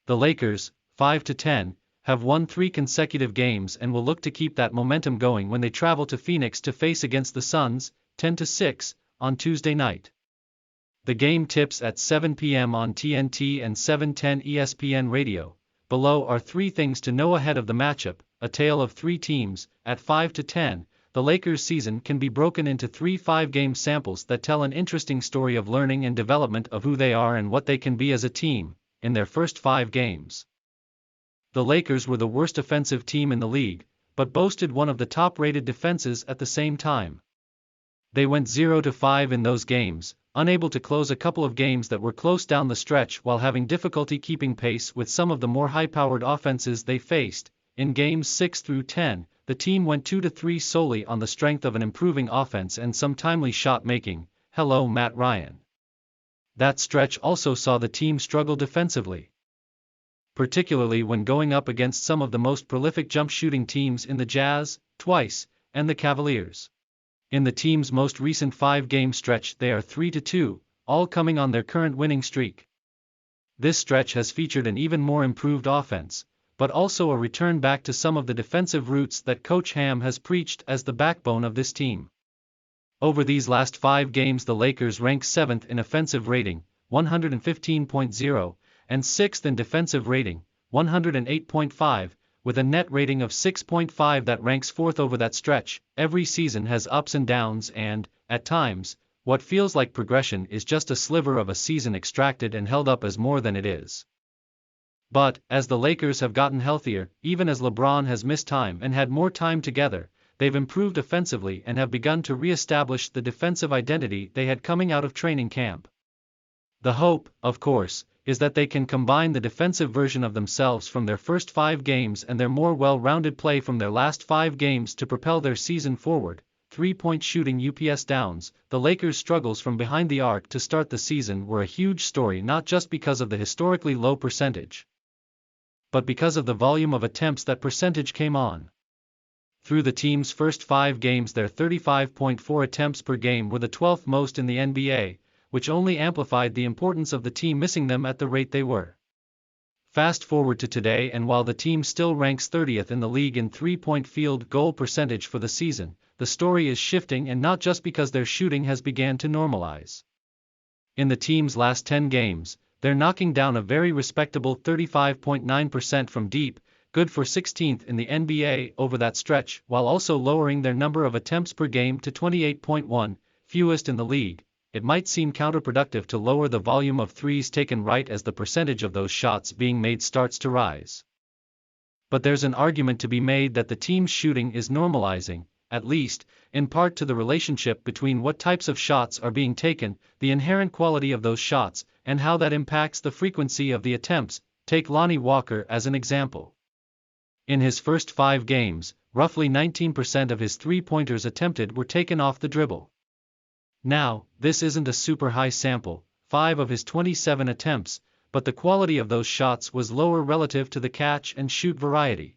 The Lakers, 5-10, have won 3 consecutive games and will look to keep that momentum going when they travel to Phoenix to face against the Suns, 10-6, on Tuesday night. The game tips at 7 p.m. on TNT and 7:10 ESPN Radio. Below are 3 things to know ahead of the matchup, a tale of 3 teams. At 5-10, the Lakers' season can be broken into 3 5-game samples that tell an interesting story of learning and development of who they are and what they can be as a team, in their first 5 games. The Lakers were the worst offensive team in the league, but boasted one of the top-rated defenses at the same time. They went 0-5 in those games, unable to close a couple of games that were close down the stretch while having difficulty keeping pace with some of the more high-powered offenses they faced. In games 6-10, the team went 2-3 solely on the strength of an improving offense and some timely shot-making. Hello, Matt Ryan. That stretch also saw the team struggle defensively, particularly when going up against some of the most prolific jump-shooting teams in the Jazz, twice, and the Cavaliers. In the team's most recent 5-game stretch they are 3-2, all coming on their current winning streak. This stretch has featured an even more improved offense, but also a return back to some of the defensive roots that Coach Ham has preached as the backbone of this team. Over these last 5 games the Lakers rank 7th in offensive rating, 115.0, and 6th in defensive rating, 108.5, with a net rating of 6.5 that ranks 4th over that stretch. Every season has ups and downs and, at times, what feels like progression is just a sliver of a season extracted and held up as more than it is. But, as the Lakers have gotten healthier, even as LeBron has missed time and had more time together, they've improved offensively and have begun to re-establish the defensive identity they had coming out of training camp. The hope, of course, is that they can combine the defensive version of themselves from their first 5 games and their more well-rounded play from their last 5 games to propel their season forward. 3-point shooting UPS downs. The Lakers' struggles from behind the arc to start the season were a huge story not just because of the historically low percentage, but because of the volume of attempts that percentage came on. Through the team's first 5 games their 35.4 attempts per game were the 12th most in the NBA, which only amplified the importance of the team missing them at the rate they were. Fast forward to today and while the team still ranks 30th in the league in 3-point field goal percentage for the season, the story is shifting and not just because their shooting has began to normalize. In the team's last 10 games, they're knocking down a very respectable 35.9% from deep, good for 16th in the NBA over that stretch, while also lowering their number of attempts per game to 28.1, fewest in the league. It might seem counterproductive to lower the volume of threes taken right as the percentage of those shots being made starts to rise. But there's an argument to be made that the team's shooting is normalizing, at least, in part to the relationship between what types of shots are being taken, the inherent quality of those shots, and how that impacts the frequency of the attempts. Take Lonnie Walker as an example. In his first 5 games, roughly 19% of his 3-pointers attempted were taken off the dribble. Now, this isn't a super high sample, 5 of his 27 attempts, but the quality of those shots was lower relative to the catch and shoot variety.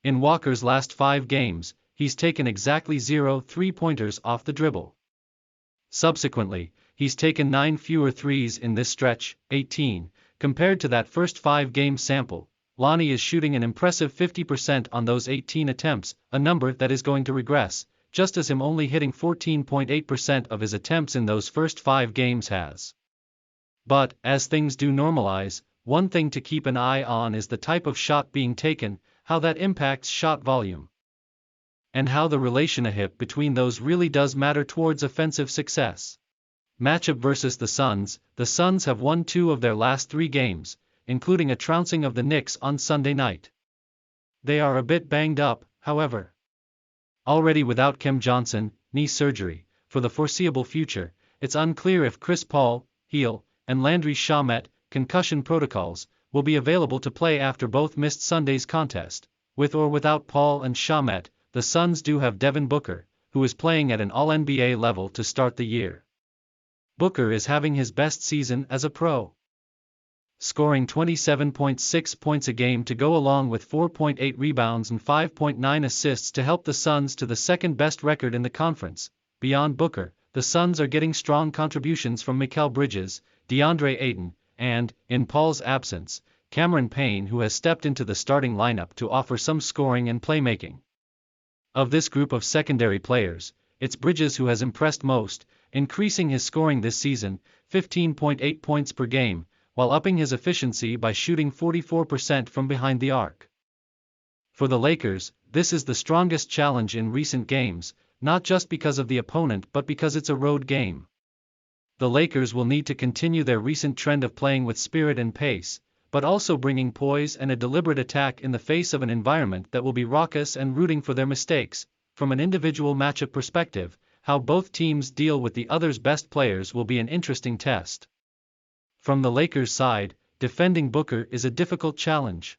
In Walker's last 5 games, he's taken exactly 0 3-pointers off the dribble. Subsequently, he's taken 9 fewer threes in this stretch, 18, compared to that first 5-game sample. Lonnie is shooting an impressive 50% on those 18 attempts, a number that is going to regress, just as him only hitting 14.8% of his attempts in those first 5 games has. But, as things do normalize, one thing to keep an eye on is the type of shot being taken, how that impacts shot volume, and how the relationship between those really does matter towards offensive success. Matchup versus the Suns have won 2 of their last 3 games, including a trouncing of the Knicks on Sunday night. They are a bit banged up, however. Already without Kem Johnson, knee surgery, for the foreseeable future, it's unclear if Chris Paul, heel, and Landry Shamet, concussion protocols, will be available to play after both missed Sunday's contest. With or without Paul and Shamet, the Suns do have Devin Booker, who is playing at an All-NBA level to start the year. Booker is having his best season as a pro, scoring 27.6 points a game to go along with 4.8 rebounds and 5.9 assists to help the Suns to the second-best record in the conference. Beyond Booker, the Suns are getting strong contributions from Mikal Bridges, DeAndre Ayton, and, in Paul's absence, Cameron Payne, who has stepped into the starting lineup to offer some scoring and playmaking. Of this group of secondary players, it's Bridges who has impressed most, increasing his scoring this season, 15.8 points per game, while upping his efficiency by shooting 44% from behind the arc. For the Lakers, this is the strongest challenge in recent games, not just because of the opponent but because it's a road game. The Lakers will need to continue their recent trend of playing with spirit and pace, but also bringing poise and a deliberate attack in the face of an environment that will be raucous and rooting for their mistakes. From an individual matchup perspective, how both teams deal with the other's best players will be an interesting test. From the Lakers' side, defending Booker is a difficult challenge,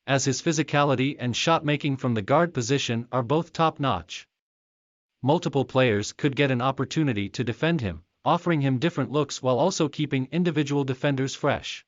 as his physicality and shot-making from the guard position are both top-notch. Multiple players could get an opportunity to defend him, offering him different looks while also keeping individual defenders fresh.